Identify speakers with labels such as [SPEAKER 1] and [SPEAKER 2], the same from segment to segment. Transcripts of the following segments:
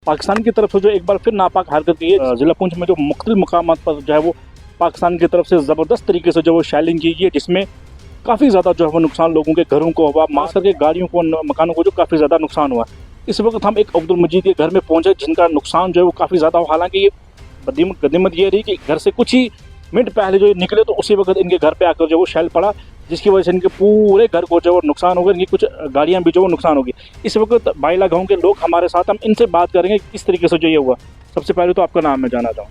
[SPEAKER 1] पाकिस्तान की तरफ से जो एक बार फिर नापाक हरकत की है, जिला पुंछ में जो मुख्तलिफ मकामात पर जो है वो पाकिस्तान की तरफ से ज़बरदस्त तरीके से जो वो शैलिंग की गई है, जिसमें काफ़ी ज़्यादा जो है वो नुकसान लोगों के घरों को हुआ, मास करके गाड़ियों को, मकानों को जो काफ़ी ज़्यादा नुकसान हुआ। इस वक्त हम एक अब्दुल मजीद के घर में पहुंचे, जिनका नुकसान जो है वो काफ़ी ज़्यादा हुआ। हालांकि ये गनीमत ये रही कि घर से कुछ ही मिनट पहले जो ये निकले तो उसी वक्त इनके घर पे आकर जो वो शैल पड़ा, जिसकी वजह से इनके पूरे घर को जो वो नुकसान हो गया, इनकी कुछ गाड़ियाँ भी जो वो नुकसान होगी। इस वक्त बाइला गाँव के लोग हमारे साथ, हम इनसे बात करेंगे किस तरीके से जो ये हुआ। सबसे पहले तो आपका नाम मैं जानना चाहूँ।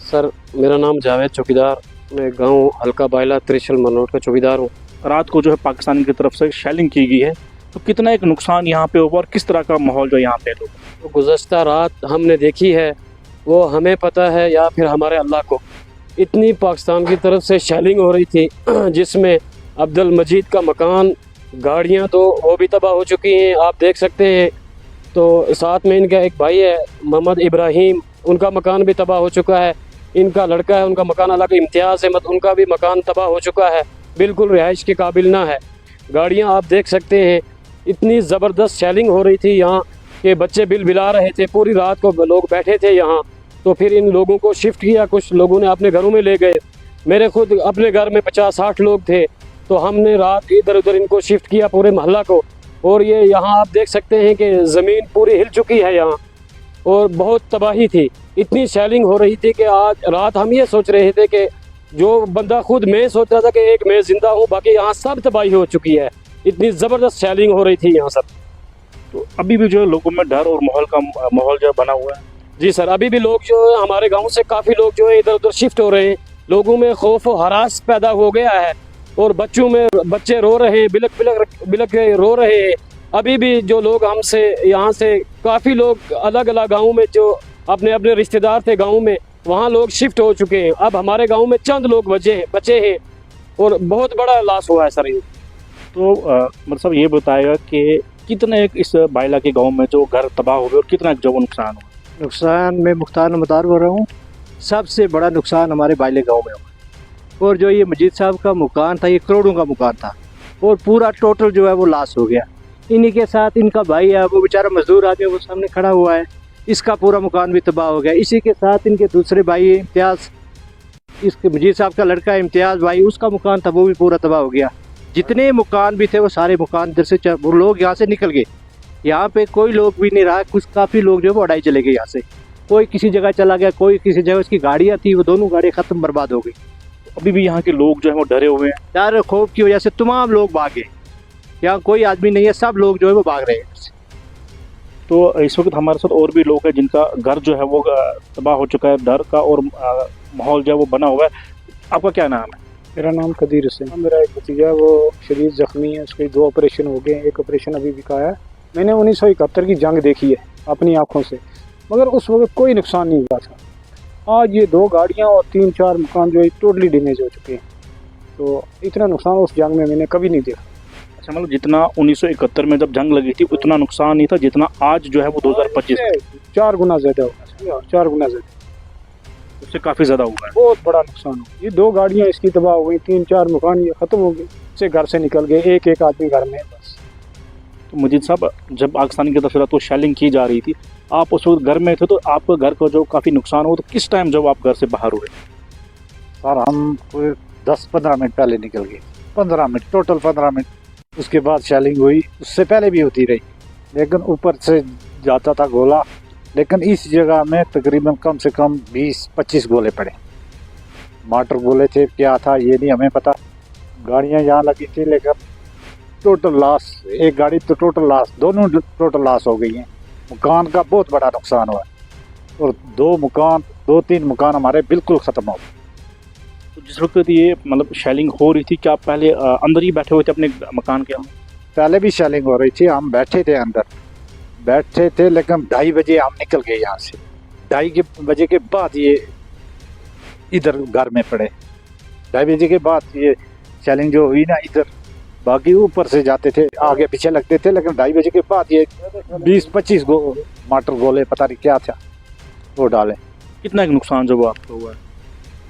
[SPEAKER 2] सर, मेरा नाम जावेद चौकीदार, मैं गांव हल्का बाइला त्रिशल मनोट का चौकीदार हूँ।
[SPEAKER 1] रात को जो है पाकिस्तान की तरफ से शैलिंग की गई है, तो कितना एक नुकसान यहाँ पे हुआ और किस तरह का माहौल जो यहाँ पे
[SPEAKER 2] तो गुज़श्ता रात हमने देखी है, वो हमें पता है या फिर हमारे अल्लाह को। इतनी पाकिस्तान की तरफ से शैलिंग हो रही थी जिसमें अब्दुल मजीद का मकान, गाड़ियाँ तो वो भी तबाह हो चुकी हैं, आप देख सकते हैं। तो साथ में इनका एक भाई है मोहम्मद इब्राहिम, उनका मकान भी तबाह हो चुका है। इनका लड़का है, उनका मकान अलग इम्तियाज़ अहमद, उनका भी मकान तबाह हो चुका है, बिल्कुल रिहाइश के काबिल ना है। गाड़ियाँ आप देख सकते हैं, इतनी ज़बरदस्त शैलिंग हो रही थी यहाँ के बच्चे बिल बिला रहे थे। पूरी रात को लोग बैठे थे यहाँ, तो फिर इन लोगों को शिफ्ट किया, कुछ लोगों ने अपने घरों में ले गए। मेरे खुद अपने घर में 50-60 लोग थे, तो हमने रात इधर उधर इनको शिफ्ट किया पूरे मोहल्ला को। और ये यहाँ आप देख सकते हैं कि ज़मीन पूरी हिल चुकी है यहाँ, और बहुत तबाही थी। इतनी शैलिंग हो रही थी कि आज रात हम ये सोच रहे थे कि जो बंदा खुद मैं सोच रहा था कि एक मैं ज़िंदा हूँ, बाकी यहाँ सब तबाही हो चुकी है। इतनी ज़बरदस्त शैलिंग हो रही थी यहाँ सब।
[SPEAKER 1] तो अभी भी जो है लोगों में डर और माहौल जो है बना हुआ है।
[SPEAKER 2] जी सर, अभी भी लोग जो है हमारे गांव से काफ़ी लोग जो है इधर उधर शिफ्ट हो रहे हैं। लोगों में खौफ और हरास पैदा हो गया है, और बच्चे रो रहे हैं, बिलक बिलक बिलक के रो रहे हैं। अभी भी जो लोग हमसे यहाँ से काफ़ी लोग अलग अलग गाँव में जो अपने अपने रिश्तेदार थे गाँव में, वहाँ लोग शिफ्ट हो चुके हैं। अब हमारे गाँव में चंद लोग बचे हैं, और बहुत बड़ा लॉस हुआ है सर ये।
[SPEAKER 1] तो मतलब ये बताएगा कि कितने इस बाइला के गांव में जो घर तबाह हो गए और कितना जो नुकसान हुआ।
[SPEAKER 3] नुकसान मैं मुख्तार नमदार बोल रहा हूँ। सबसे बड़ा नुकसान हमारे बाइले गांव में हुआ, और जो ये मजीद साहब का मकान था, ये करोड़ों का मकान था, और पूरा टोटल जो है वो लॉस हो गया। इन्हीं के साथ इनका भाई है, वो बेचारा मजदूर आके वो सामने खड़ा हुआ है, इसका पूरा मकान भी तबाह हो गया। इसी के साथ इनके दूसरे भाई इम्तियाज़, इसके मजीद साहब का लड़का इम्तियाज़ भाई, उसका मकान था, वो भी पूरा तबाह हो गया। जितने मकान भी थे वो सारे मकान इधर से वो लोग यहाँ से निकल गए। यहाँ पे कोई लोग भी नहीं रहा, कुछ काफ़ी लोग जो है वो अड़ाई चले गए यहाँ से। कोई किसी जगह चला गया, कोई किसी जगह, उसकी गाड़ियाँ थी वो दोनों गाड़ियाँ ख़त्म बर्बाद हो गई।
[SPEAKER 1] अभी भी यहाँ के लोग जो है वो डरे हुए हैं।
[SPEAKER 3] डर खौफ की वजह से तमाम लोग भागे, यहाँ कोई आदमी नहीं है, सब लोग जो है वो भाग रहे हैं।
[SPEAKER 1] तो इस वक्त हमारे साथ और भी लोग हैं जिनका घर जो है वो तबाह हो चुका है, डर का और माहौल जो है वो बना हुआ है। आपका क्या नाम है?
[SPEAKER 4] मेरा नाम कदीर हुसैन। मेरा एक भतीजा वो शदीद ज़ख्मी है, उसके 2 ऑपरेशन हो गए हैं, एक ऑपरेशन अभी भी का है। मैंने 1971 की जंग देखी है अपनी आँखों से, मगर उस वक्त कोई नुकसान नहीं हुआ था। आज ये 2 गाड़ियाँ और 3-4 मकान जो है टोटली डैमेज हो चुके हैं। तो इतना नुकसान उस जंग में मैंने कभी नहीं देखा।
[SPEAKER 1] अच्छा, मतलब जितना 1971 में जब जंग लगी थी उतना नुकसान नहीं था जितना आज जो है वो 2025
[SPEAKER 4] 4 गुना ज़्यादा होगा, 4 गुना ज़्यादा,
[SPEAKER 1] उससे काफ़ी ज़्यादा हुआ है।
[SPEAKER 4] बहुत बड़ा नुकसान हो। ये 2 गाड़ियाँ इसकी तबाह हो गई, 3-4 मकान ये ख़त्म हो गए, से घर से निकल गए, एक आदमी घर में बस।
[SPEAKER 1] तो मजीद साहब, जब पाकिस्तान की तरफ से तो शैलिंग की जा रही थी, आप उस वक्त घर में थे, तो आपको घर का जो काफ़ी नुकसान हुआ, तो किस टाइम जब आप घर से बाहर हुए?
[SPEAKER 5] सर, हम कोई 10-15 मिनट पहले निकल गए, 15 मिनट, टोटल 15 मिनट। उसके बाद शैलिंग हुई, उससे पहले भी होती रही, लेकिन ऊपर से जाता था गोला। लेकिन इस जगह में तकरीबन कम से कम 20-25 गोले पड़े। मार्टर गोले थे, क्या था ये नहीं हमें पता। गाड़ियाँ यहाँ लगी थी, लेकिन टोटल लॉस, एक गाड़ी तो टोटल लॉस, दोनों टोटल लॉस हो गई हैं। मकान का बहुत बड़ा नुकसान हुआ, और 2-3 मकान हमारे बिल्कुल ख़त्म हो गए।
[SPEAKER 1] तो जिस वक्त ये मतलब शैलिंग हो रही थी, क्या आप पहले अंदर ही बैठे हुए थे अपने मकान के?
[SPEAKER 5] पहले भी शैलिंग हो रही थी, हम बैठे थे अंदर, बैठे थे, लेकिन 2:30 बजे हम निकल गए यहाँ से। 2:30 बजे के बाद ये इधर घर में पड़े। 2:30 बजे के बाद ये शैलिंग जो हुई ना इधर, बाकी ऊपर से जाते थे, आगे पीछे लगते थे, लेकिन 2:30 बजे के बाद ये 20-25 मार्टर गोले पता नहीं क्या था वो डाले।
[SPEAKER 1] कितना नुकसान जो वो आपको हुआ है?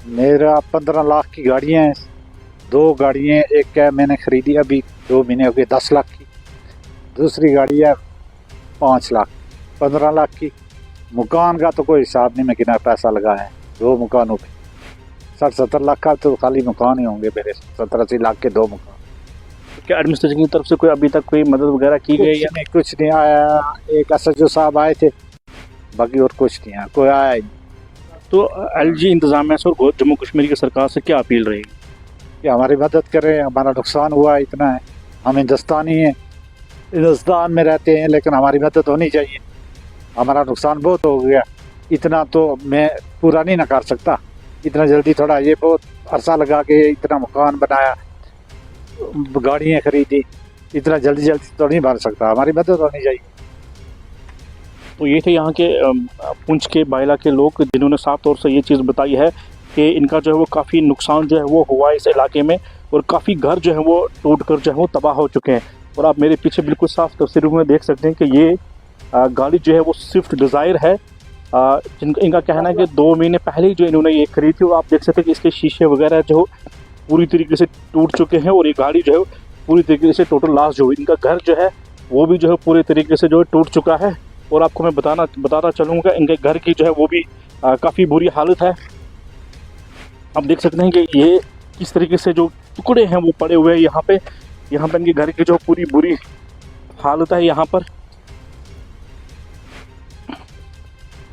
[SPEAKER 5] मेरा 15 लाख की गाड़ियाँ हैं, 2 गाड़ियाँ, एक क्या मैंने ख़रीदी अभी 2 महीने हो गए 10 लाख की, दूसरी गाड़ी है 5 लाख, 15 लाख की, मकान का तो कोई हिसाब नहीं, मैं कितना पैसा लगा है 2 मकानों पे। 60-70 लाख का तो खाली मकान ही होंगे मेरे, 70-80 लाख के 2 मकान।
[SPEAKER 1] क्या एडमिनिस्ट्रेशन की तरफ से कोई अभी तक कोई मदद वगैरह की गई या नहीं?
[SPEAKER 5] कुछ नहीं आया। एक SHO साहब आए थे, बाकी और कुछ नहीं आया, कोई आया ही नहीं।
[SPEAKER 1] तो LG इंतजामिया से और जम्मू कश्मीर की सरकार से क्या अपील रहेगी?
[SPEAKER 5] कि हमारी मदद करें, हमारा नुकसान हुआ इतना है, हम हिंदुस्तानी हैं, हिंदुस्तान में रहते हैं, लेकिन हमारी मदद होनी चाहिए। हमारा नुकसान बहुत हो गया, इतना तो मैं पूरा नहीं ना कर सकता इतना जल्दी थोड़ा। ये बहुत अरसा लगा के इतना मकान बनाया, गाड़ियाँ खरीदी, इतना जल्दी जल्दी तो नहीं बन सकता, हमारी मदद होनी चाहिए।
[SPEAKER 1] तो ये थे यहाँ के पुंछ के बायला के लोग, जिन्होंने साफ तौर से ये चीज़ बताई है कि इनका जो है वो काफ़ी नुकसान जो है वो हुआ है इस इलाके में, और काफ़ी घर जो है वो टूट कर जो है वो तबाह हो चुके हैं। और आप मेरे पीछे बिल्कुल साफ तस्वीरों में देख सकते हैं कि ये गाड़ी जो है वो स्विफ्ट डिज़ायर है। इनका कहना है कि 2 महीने पहले ही जो इन्होंने ये खरीदी थी, और आप देख सकते हैं कि इसके शीशे वगैरह जो पूरी तरीके से टूट चुके हैं, और ये गाड़ी जो है पूरी तरीके से टोटल लॉस जो हुई। इनका घर जो है वो भी जो है पूरी तरीके से जो है टूट चुका है। और आपको मैं बताता चलूँगा, इनके घर की जो है वो भी काफ़ी बुरी हालत है। आप देख सकते हैं कि ये किस तरीके से जो टुकड़े हैं वो पड़े हुए हैं यहाँ पे इनके घर की जो पूरी बुरी हालत है। यहाँ पर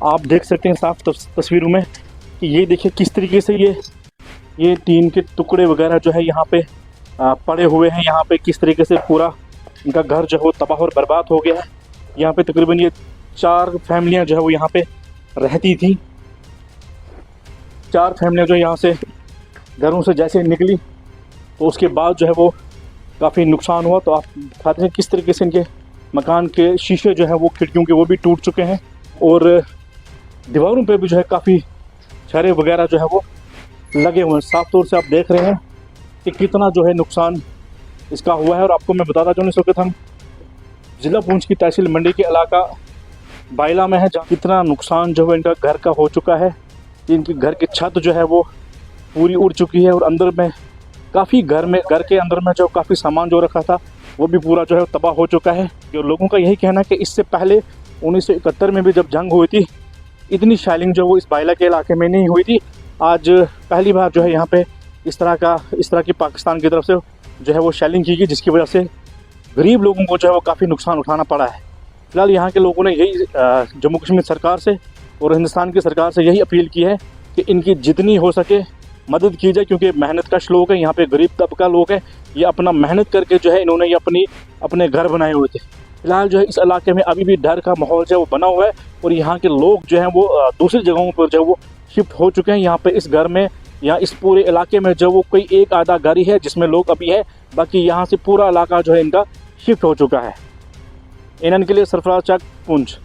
[SPEAKER 1] आप देख सकते हैं साफ तस्वीरों में कि ये देखिए किस तरीके से ये टीन के टुकड़े वगैरह जो है यहाँ पे पड़े हुए हैं। यहाँ पे किस तरीके से पूरा इनका घर जो है वो तबाह और बर्बाद हो गया है। यहाँ पे तकरीबन ये 4 फैमिलियाँ जो है वो यहाँ पे रहती थी। 4 फैमिलियाँ जो यहाँ से घरों से जैसे निकली, तो उसके बाद जो है वो काफ़ी नुकसान हुआ। तो आप दिखाते हैं किस तरीके से इनके मकान के शीशे जो है वो खिड़कियों के वो भी टूट चुके हैं, और दीवारों पे भी जो है काफ़ी छर्रे वगैरह जो है वो लगे हुए हैं। साफ तौर से आप देख रहे हैं कि कितना जो है नुकसान इसका हुआ है। और आपको मैं बताता चलूँ, इस वक्त हम ज़िला पुंछ की तहसील मंडी के इलाका बायला में है, जहाँ कितना नुकसान जो है इनका घर का हो चुका है। इनकी घर की छत जो है वो पूरी उड़ चुकी है, और अंदर में काफ़ी घर के अंदर में जो काफ़ी सामान जो रखा था वो भी पूरा जो है तबाह हो चुका है। जो लोगों का यही कहना है कि इससे पहले 1971 में भी जब जंग हुई थी, इतनी शैलिंग जो वो इस बायला के इलाके में नहीं हुई थी। आज पहली बार जो है यहाँ पे इस तरह की पाकिस्तान की तरफ से जो है वो शैलिंग की गई, जिसकी वजह से गरीब लोगों को जो है वो काफ़ी नुकसान उठाना पड़ा है। फिलहाल यहाँ के लोगों ने यही जम्मू कश्मीर सरकार से और हिंदुस्तान की सरकार से यही अपील की है कि इनकी जितनी हो सके मदद की जाए, क्योंकि मेहनत कश लोग हैं, यहाँ पे गरीब तबका लोग हैं। ये अपना मेहनत करके जो है इन्होंने ये अपने घर बनाए हुए थे। फिलहाल जो है इस इलाके में अभी भी डर का माहौल जो है वो बना हुआ है, और यहाँ के लोग जो हैं वो दूसरी जगहों पर जो है वो शिफ्ट हो चुके हैं। यहाँ पे इस घर में या इस पूरे इलाके में जो वो कोई एक आधा घर ही है जिसमें लोग अभी है, बाकी यहाँ से पूरा इलाका जो है इनका शिफ्ट हो चुका है। इनन के लिए सरफराज चक, पुंछ।